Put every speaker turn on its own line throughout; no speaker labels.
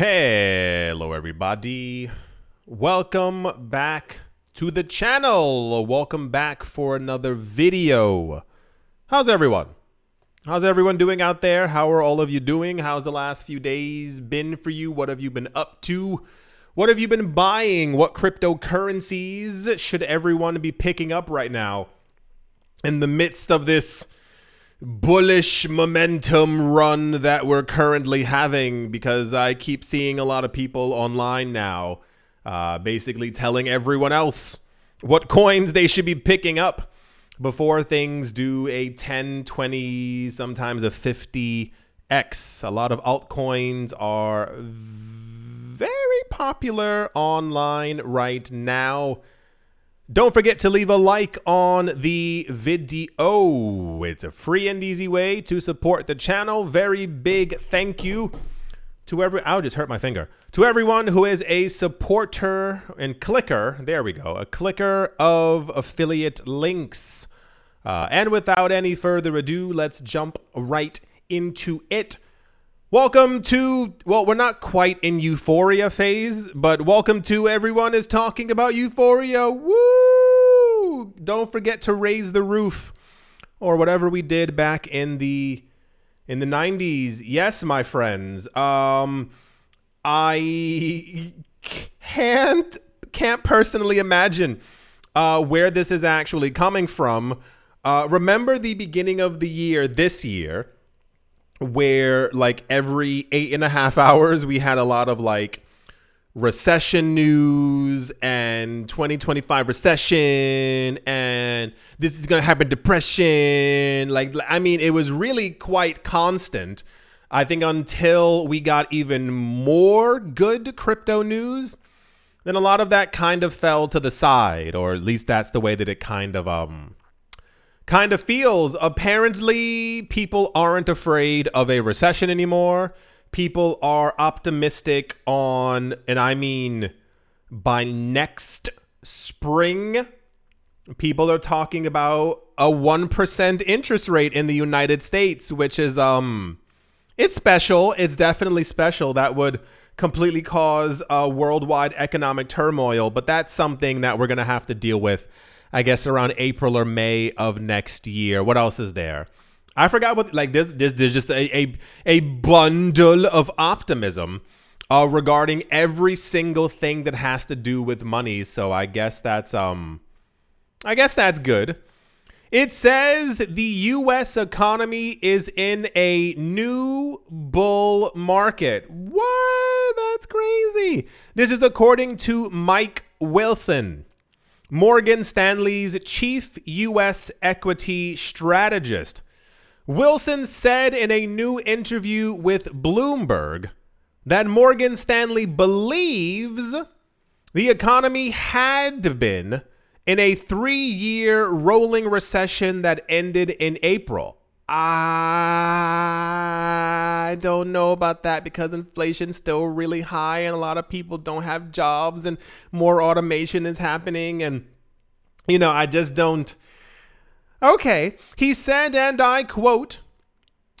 Hello everybody, welcome back to the channel. Welcome back for another video. How's everyone doing out there? How are all of you doing? How's the last few days been for you? What have you been up to? What have you been buying? What cryptocurrencies should everyone be picking up right now in the midst of this bullish momentum run that we're currently having? Because I keep seeing a lot of people online now basically telling everyone else what coins they should be picking up before things do a 10, 20, sometimes a 50x. A lot of altcoins are very popular online right now. Don't forget to leave a like on the video. It's a free and easy way to support the channel. Very big thank you to I just hurt my finger. To everyone who is a supporter and clicker. There we go. A clicker of affiliate links. And without any further ado, let's jump right into it. Welcome to, well, we're not quite in euphoria phase, but welcome to Everyone is Talking About Euphoria. Woo! Don't forget to raise the roof, or whatever we did back in the 90s. Yes, my friends. I can't personally imagine where this is actually coming from. Remember the beginning of the year, this year, where like every 8.5 hours we had a lot of like recession news and 2025 recession and this is gonna happen, depression. Like, I mean, it was really quite constant, I think, until we got even more good crypto news. Then a lot of that kind of fell to the side, or at least that's the way that it kind of feels. Apparently, people aren't afraid of a recession anymore. People are optimistic on, and I mean by next spring, people are talking about a 1% interest rate in the United States, which is, it's special. It's definitely special. That would completely cause a worldwide economic turmoil, but that's something that we're going to have to deal with, I guess, around April or May of next year. What else is there? I forgot what, like, there's just a bundle of optimism regarding every single thing that has to do with money. So I guess that's good. It says the US economy is in a new bull market. What? That's crazy. This is according to Mike Wilson, Morgan Stanley's chief U.S. equity strategist. Wilson said in a new interview with Bloomberg that Morgan Stanley believes the economy had been in a 3-year rolling recession that ended in April. I don't know about that, because inflation's still really high and a lot of people don't have jobs and more automation is happening. And, you know, I just don't. Okay. He said, and I quote,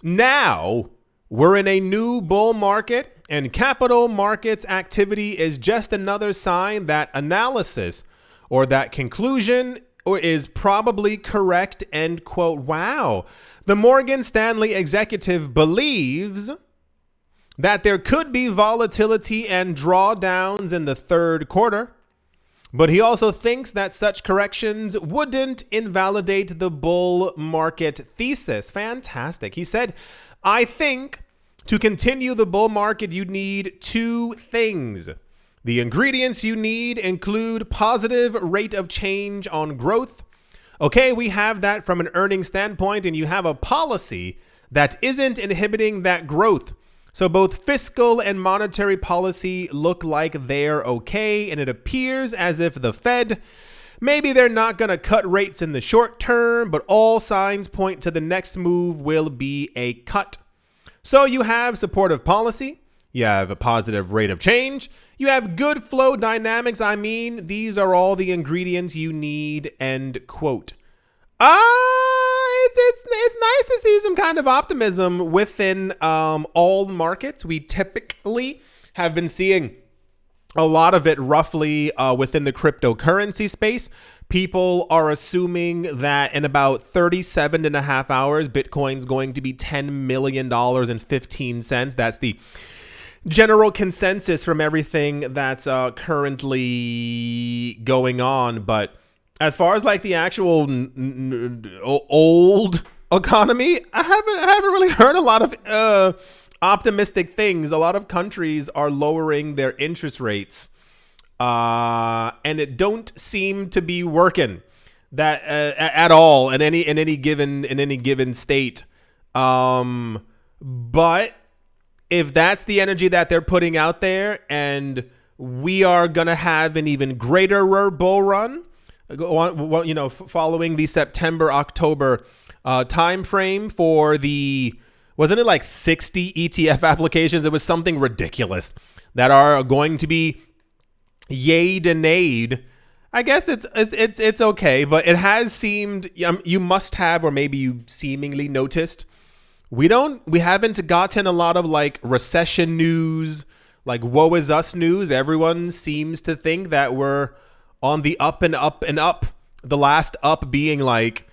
"Now we're in a new bull market and capital markets activity is just another sign that analysis or that conclusion or is probably correct," end quote. Wow. The Morgan Stanley executive believes that there could be volatility and drawdowns in the third quarter, but he also thinks that such corrections wouldn't invalidate the bull market thesis. Fantastic. He said, "I think to continue the bull market, you need two things. The ingredients you need include positive rate of change on growth. Okay, we have that from an earnings standpoint, and you have a policy that isn't inhibiting that growth. So both fiscal and monetary policy look like they're okay, and it appears as if the Fed, maybe they're not going to cut rates in the short term, but all signs point to the next move will be a cut. So you have supportive policy, you have a positive rate of change, you have good flow dynamics. I mean, these are all the ingredients you need," end quote. it's nice to see some kind of optimism within all markets. We typically have been seeing a lot of it roughly within the cryptocurrency space. People are assuming that in about 37 and a half hours, Bitcoin's going to be $10 million and 15 cents. That's the general consensus from everything that's currently going on. But as far as like the actual old economy, I haven't really heard a lot of optimistic things. A lot of countries are lowering their interest rates, and it don't seem to be working that at all in any given state. But if that's the energy that they're putting out there, and we are gonna have an even greater bull run, following the September-October time frame for the, wasn't it like 60 ETF applications? It was something ridiculous that are going to be yayed and nayed. I guess it's okay, but it has seemed, you must have, or maybe you seemingly noticed, we haven't gotten a lot of like recession news, like woe is us news. Everyone seems to think that we're on the up and up and up. The last up being like,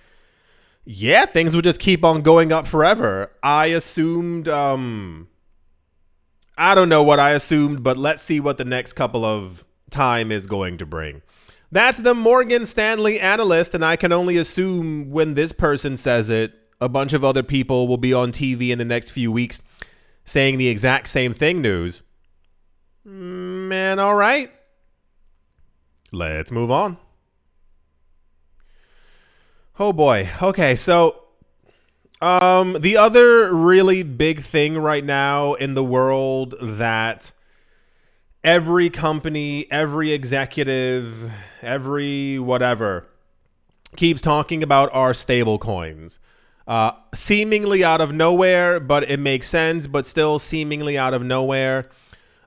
yeah, things would just keep on going up forever. I assumed, I don't know what I assumed, but let's see what the next couple of time is going to bring. That's the Morgan Stanley analyst, and I can only assume when this person says it, a bunch of other people will be on TV in the next few weeks saying the exact same thing news. Man, all right. Let's move on. Oh boy. Okay, so the other really big thing right now in the world that every company, every executive, every whatever keeps talking about are stable coins. Seemingly out of nowhere, but it makes sense, but still seemingly out of nowhere.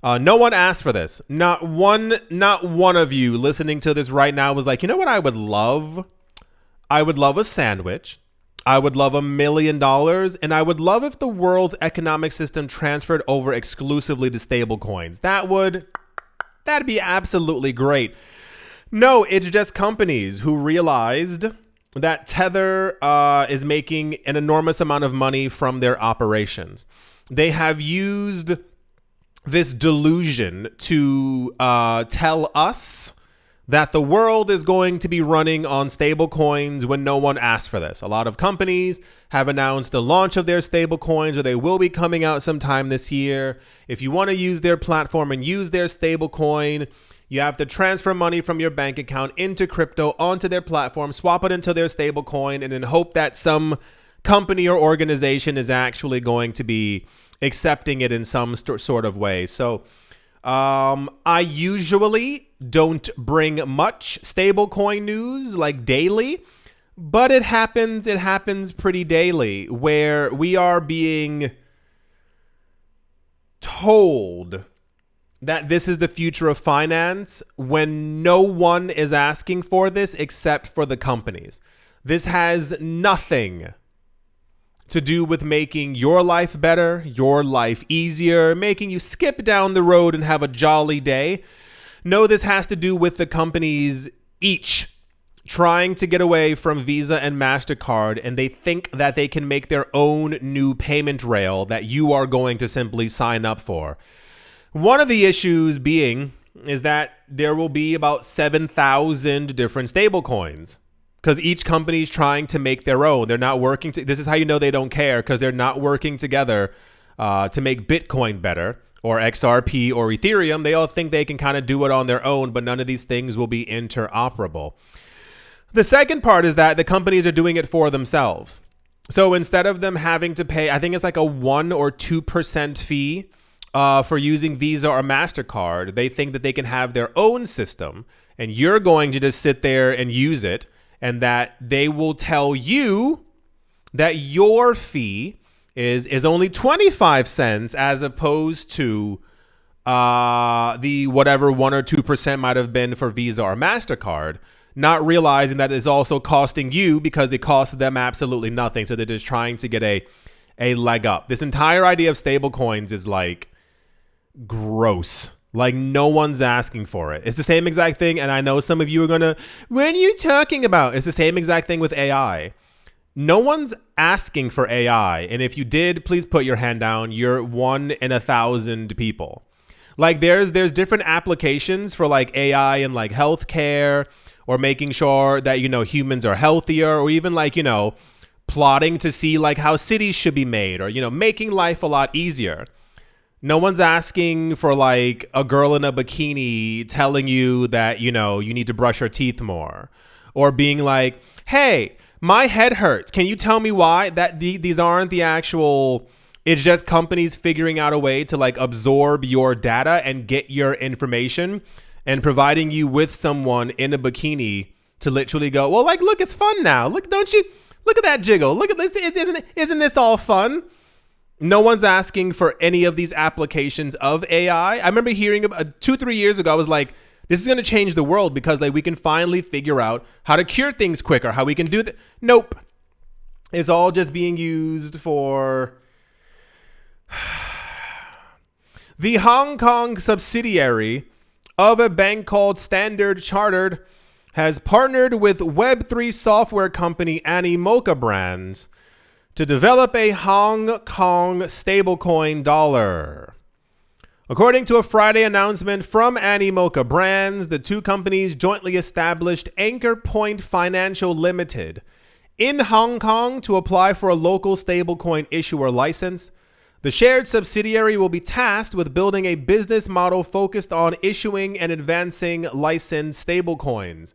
No one asked for this. Not one of you listening to this right now was like, you know what I would love? I would love a sandwich. I would love $1 million. And I would love if the world's economic system transferred over exclusively to stable coins. That'd be absolutely great. No, it's just companies who realized that Tether is making an enormous amount of money from their operations. They have used this delusion to tell us that the world is going to be running on stable coins when no one asked for this. A lot of companies have announced the launch of their stable coins, or they will be coming out sometime this year. If you want to use their platform and use their stable coin, you have to transfer money from your bank account into crypto onto their platform, swap it into their stable coin, and then hope that some company or organization is actually going to be accepting it in some sort of way. So I usually don't bring much stablecoin news like daily, but it happens pretty daily where we are being told that this is the future of finance when no one is asking for this except for the companies. This has nothing to do with making your life better, your life easier, making you skip down the road and have a jolly day. No, this has to do with the companies each trying to get away from Visa and MasterCard, and they think that they can make their own new payment rail that you are going to simply sign up for. One of the issues being is that there will be about 7,000 different stablecoins, because each company is trying to make their own. They're not working. This is how you know they don't care, because they're not working together to make Bitcoin better or XRP or Ethereum. They all think they can kind of do it on their own, but none of these things will be interoperable. The second part is that the companies are doing it for themselves. So instead of them having to pay, I think it's like a 1 or 2% fee for using Visa or MasterCard, they think that they can have their own system, and you're going to just sit there and use it, and that they will tell you that your fee is only 25 cents as opposed to the whatever 1 or 2% might have been for Visa or MasterCard. not realizing that it's also costing you because it costs them absolutely nothing. So they're just trying to get a leg up. This entire idea of stable coins is like gross. Like no one's asking for it. It's the same exact thing. And I know some of you are going to, what are you talking about? It's the same exact thing with AI. No one's asking for AI. And if you did, please put your hand down. You're 1 in 1,000 people. Like there's different applications for like AI and like healthcare, or making sure that, humans are healthier, or even like, plotting to see like how cities should be made, or, making life a lot easier. No one's asking for like a girl in a bikini telling you that, you need to brush your teeth more, or being like, hey, my head hurts. Can you tell me why? That these aren't the actual, it's just companies figuring out a way to like absorb your data and get your information, and providing you with someone in a bikini to literally go, well, like, look, it's fun now. Look, don't you look at that jiggle? Look at this. Isn't this all fun? No one's asking for any of these applications of AI. I remember hearing about 2-3 years ago, I was like, this is going to change the world because like we can finally figure out how to cure things quicker, how we can do that. Nope. It's all just being used for the Hong Kong subsidiary of a bank called Standard Chartered has partnered with Web3 software company Animoca Brands to develop a Hong Kong stablecoin dollar. According to a Friday announcement from Animoca Brands, the two companies jointly established Anchor Point Financial Limited in Hong Kong to apply for a local stablecoin issuer license. The shared subsidiary will be tasked with building a business model focused on issuing and advancing licensed stablecoins.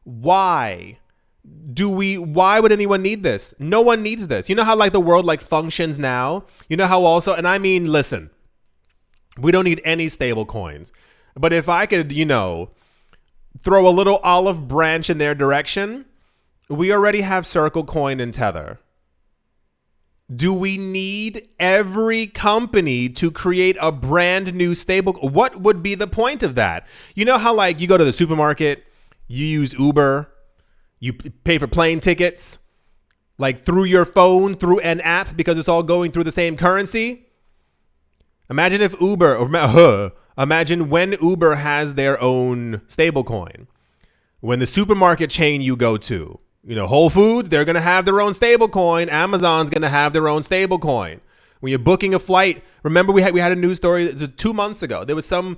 Why would anyone need this? No one needs this. You know how like the world like functions now? You know how also, and I mean, listen, we don't need any stablecoins. But if I could, throw a little olive branch in their direction, we already have Circle Coin and Tether. Do we need every company to create a brand new stable? What would be the point of that? You know how like you go to the supermarket, you use Uber, you pay for plane tickets, like through your phone, through an app, because it's all going through the same currency? Imagine if imagine when Uber has their own stablecoin. When the supermarket chain you go to, Whole Foods, they're going to have their own stablecoin. Amazon's going to have their own stablecoin. When you're booking a flight, remember we had a news story 2 months ago. There was some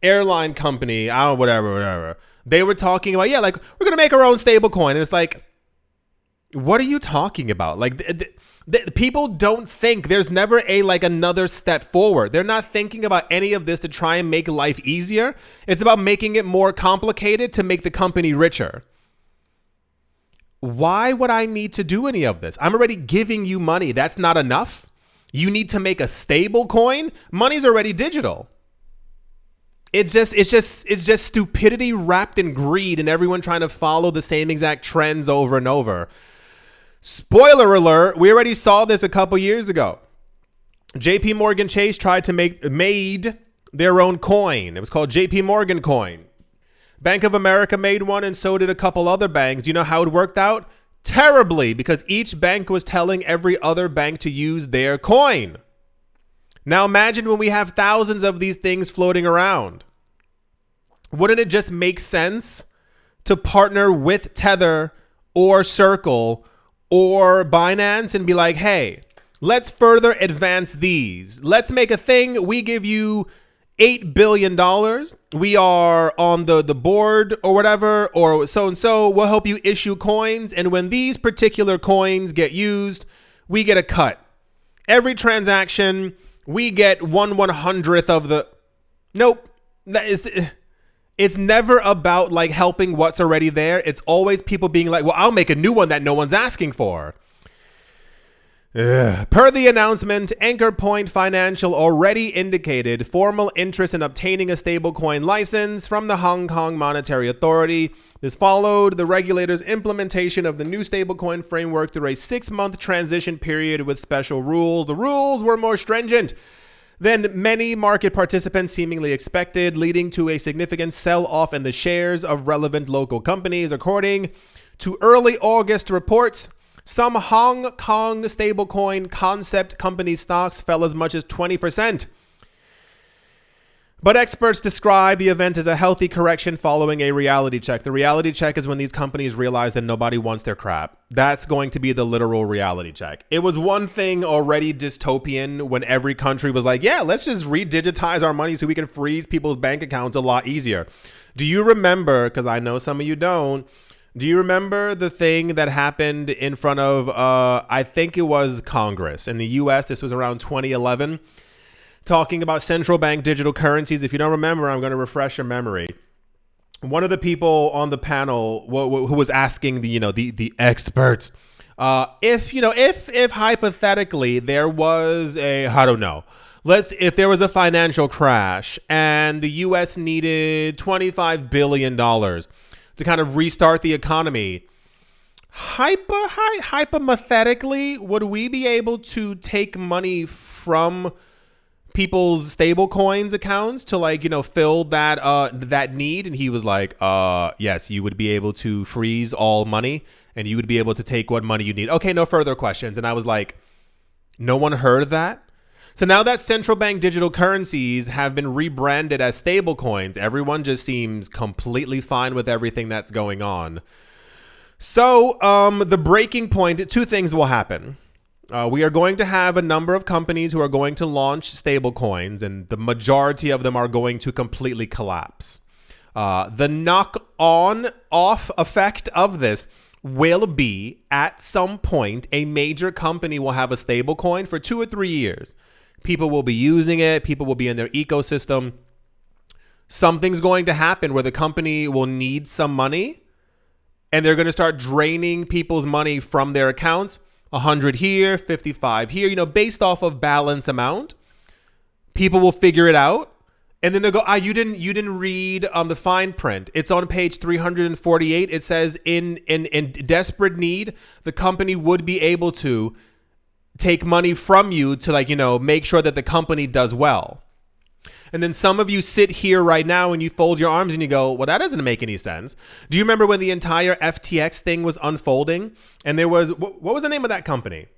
airline company, whatever. They were talking about, like we're going to make our own stablecoin. And it's like, what are you talking about? Like the people don't think. There's never another step forward. They're not thinking about any of this to try and make life easier. It's about making it more complicated to make the company richer. Why would I need to do any of this? I'm already giving you money. That's not enough. You need to make a stable coin. Money's already digital. It's just stupidity wrapped in greed and everyone trying to follow the same exact trends over and over. Spoiler alert, we already saw this a couple years ago. JP Morgan Chase tried to made their own coin. It was called JP Morgan coin. Bank of America made one, and so did a couple other banks. You know how it worked out? Terribly, because each bank was telling every other bank to use their coin. Now imagine when we have thousands of these things floating around. Wouldn't it just make sense to partner with Tether or Circle or Binance and be like, hey, let's further advance these. Let's make a thing. We give you $8 billion. We are on the board or whatever, or so-and-so. We'll help you issue coins. And when these particular coins get used, we get a cut. Every transaction, we get 1/100th of the... Nope. It's never about like helping what's already there. It's always people being like, well, I'll make a new one that no one's asking for. Per the announcement, Anchor Point Financial already indicated formal interest in obtaining a stablecoin license from the Hong Kong Monetary Authority. This followed the regulator's implementation of the new stablecoin framework through a 6-month transition period with special rules. The rules were more stringent than many market participants seemingly expected, leading to a significant sell-off in the shares of relevant local companies. According to early August reports, some Hong Kong stablecoin concept company stocks fell as much as 20%. But experts describe the event as a healthy correction following a reality check. The reality check is when these companies realize that nobody wants their crap. That's going to be the literal reality check. It was one thing already dystopian when every country was like, yeah, let's just redigitize our money so we can freeze people's bank accounts a lot easier. Do you remember, because I know some of you don't, do you remember the thing that happened in front of, I think it was Congress in the US? This was around 2011. Talking about central bank digital currencies. If you don't remember, I'm going to refresh your memory. One of the people on the panel who was asking the experts, if hypothetically there was if there was a financial crash and the U.S. needed $25 billion to kind of restart the economy, hypothetically, would we be able to take money from people's stable coins accounts to fill that need? And he was like, yes, you would be able to freeze all money and you would be able to take what money you need. Okay, no further questions. And I was like, no one heard of that? So now that central bank digital currencies have been rebranded as stable coins, everyone just seems completely fine with everything that's going on. So the breaking point, two things will happen. We are going to have a number of companies who are going to launch stable coins, and the majority of them are going to completely collapse. The knock-on-off effect of this will be, at some point, a major company will have a stable coin for 2 or 3 years. People will be using it. People will be in their ecosystem. Something's going to happen where the company will need some money, and they're going to start draining people's money from their accounts. 100 here, 55 here, based off of balance amount. People will figure it out. And then they'll go, you didn't read the fine print. It's on page 348. It says in desperate need, the company would be able to take money from you to make sure that the company does well. And then some of you sit here right now and you fold your arms and you go, well, that doesn't make any sense. Do you remember when the entire FTX thing was unfolding? And there was, what was the name of that company?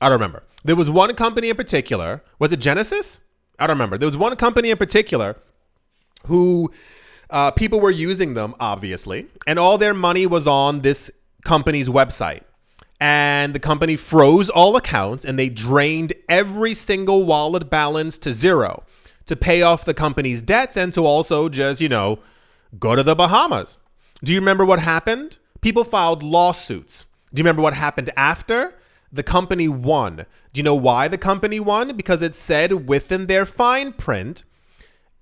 I don't remember. There was one company in particular. Was it Genesis? I don't remember. There was one company in particular who people were using them, obviously. And all their money was on this company's website. And the company froze all accounts and they drained every single wallet balance to zero to pay off the company's debts and to also just, go to the Bahamas. Do you remember what happened? People filed lawsuits. Do you remember what happened after? The company won. Do you know why the company won? Because it said within their fine print,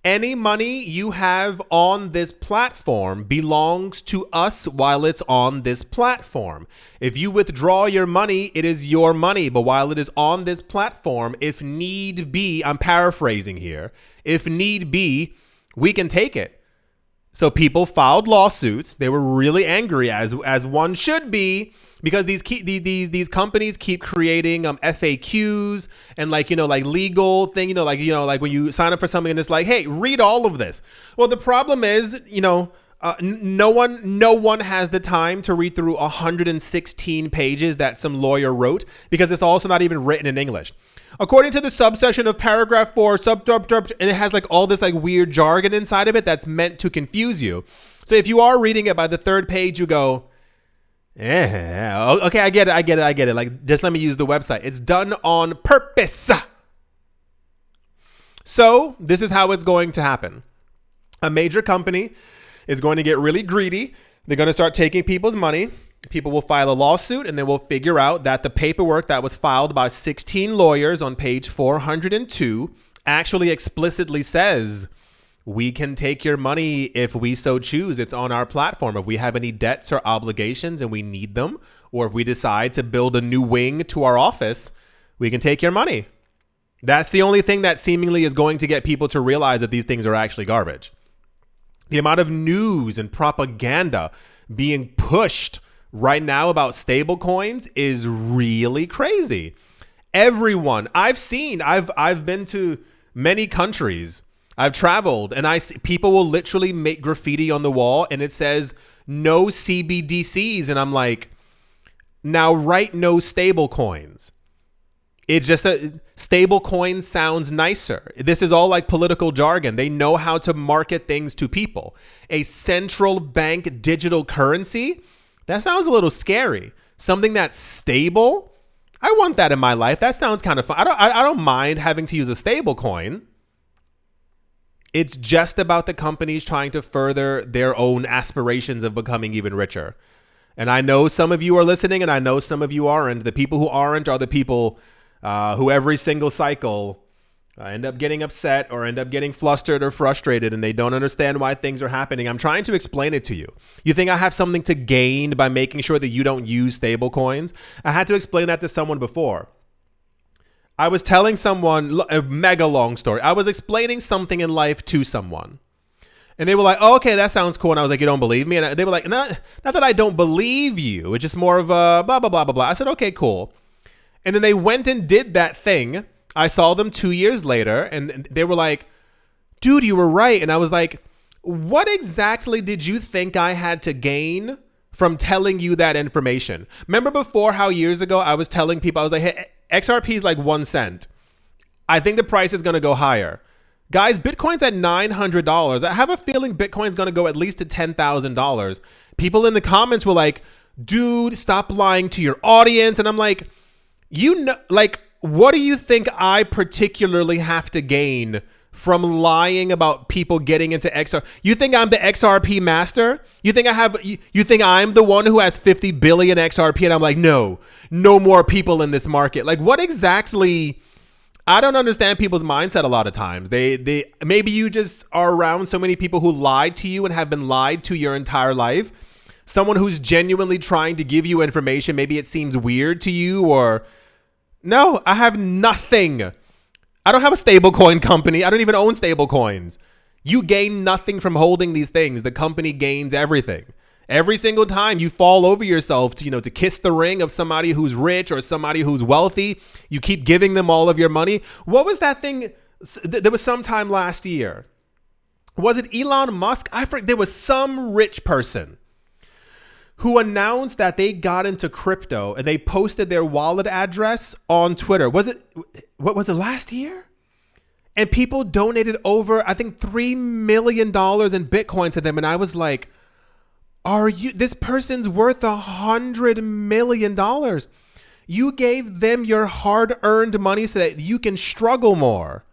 any money you have on this platform belongs to us while it's on this platform. If you withdraw your money, it is your money. But while it is on this platform, if need be, I'm paraphrasing here, if need be, we can take it. So people filed lawsuits. They were really angry, as one should be, because these companies keep creating FAQs and legal thing, like when you sign up for something and it's like, hey, read all of this. Well, the problem is, no one has the time to read through 116 pages that some lawyer wrote, because it's also not even written in English. According to the subsection of paragraph 4, and it has all this like weird jargon inside of it that's meant to confuse you. So if you are reading it by the third page, you go, okay, I get it. Like, just let me use the website. It's done on purpose. So this is how it's going to happen. A major company is going to get really greedy. They're going to start taking people's money. People will file a lawsuit, and then we'll figure out that the paperwork that was filed by 16 lawyers on page 402 actually explicitly says, we can take your money if we so choose. It's on our platform. If we have any debts or obligations and we need them, or if we decide to build a new wing to our office, we can take your money. That's the only thing that seemingly is going to get people to realize that these things are actually garbage. The amount of news and propaganda being pushed right now about stable coins is really crazy. Everyone I've been to many countries. I've traveled, and I see people will literally make graffiti on the wall and it says no CBDCs, and I'm like, now write no stable coins. It's just a stable coin sounds nicer. This is all like political jargon. They know how to market things to people. A central bank digital currency? That sounds a little scary. Something that's stable? I want that in my life. That sounds kind of fun. I don't mind having to use a stable coin. It's just about the companies trying to further their own aspirations of becoming even richer. And I know some of you are listening, and I know some of you aren't. The people who aren't are the people who every single cycle end up getting upset or end up getting flustered or frustrated, and they don't understand why things are happening. I'm trying to explain it to you. You think I have something to gain by making sure that you don't use stable coins? I had to explain that to someone before. I was telling someone a mega long story. I was explaining something in life to someone. And they were like, oh, okay, that sounds cool. And I was like, you don't believe me? And they were like, not that I don't believe you. It's just more of a blah, blah, blah, blah, blah. I said, okay, cool. And then they went and did that thing. I saw them 2 years later, and they were like, dude, you were right. And I was like, what exactly did you think I had to gain from telling you that information? Remember before how years ago I was telling people, I was like, hey, XRP is like 1 cent. I think the price is going to go higher. Guys, Bitcoin's at $900. I have a feeling Bitcoin's going to go at least to $10,000. People in the comments were like, dude, stop lying to your audience. And I'm like, you know, like, what do you think I particularly have to gain from lying about people getting into XRP? You think I'm the XRP master? You think you think I'm the one who has 50 billion XRP? And I'm like, no more people in this market. Like, what exactly? I don't understand people's mindset a lot of times. They maybe you just are around so many people who lied to you and have been lied to your entire life. Someone who's genuinely trying to give you information. Maybe it seems weird to you, or no, I have nothing. I don't have a stablecoin company. I don't even own stablecoins. You gain nothing from holding these things. The company gains everything. Every single time you fall over yourself to kiss the ring of somebody who's rich or somebody who's wealthy, you keep giving them all of your money. What was that thing? There was sometime last year. Was it Elon Musk? I forget. There was some rich person who announced that they got into crypto and they posted their wallet address on Twitter. What was it, last year? And people donated over, I think, $3 million in Bitcoin to them. And I was like, this person's worth $100 million. You gave them your hard-earned money so that you can struggle more.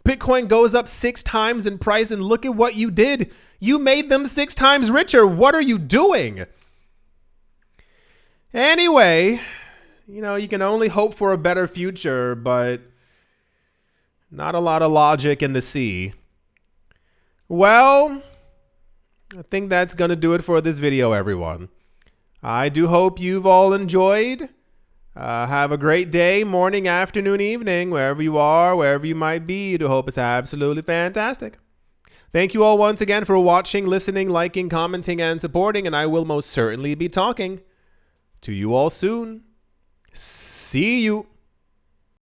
Bitcoin goes up 6 times in price, and look at what you did. You made them 6 times richer. What are you doing? Anyway, you can only hope for a better future, but not a lot of logic in the sea. Well, I think that's going to do it for this video, everyone. I do hope you've all enjoyed. Have a great day, morning, afternoon, evening, wherever you are, wherever you might be. I do hope it's absolutely fantastic. Thank you all once again for watching, listening, liking, commenting, and supporting, and I will most certainly be talking to you all soon. See you.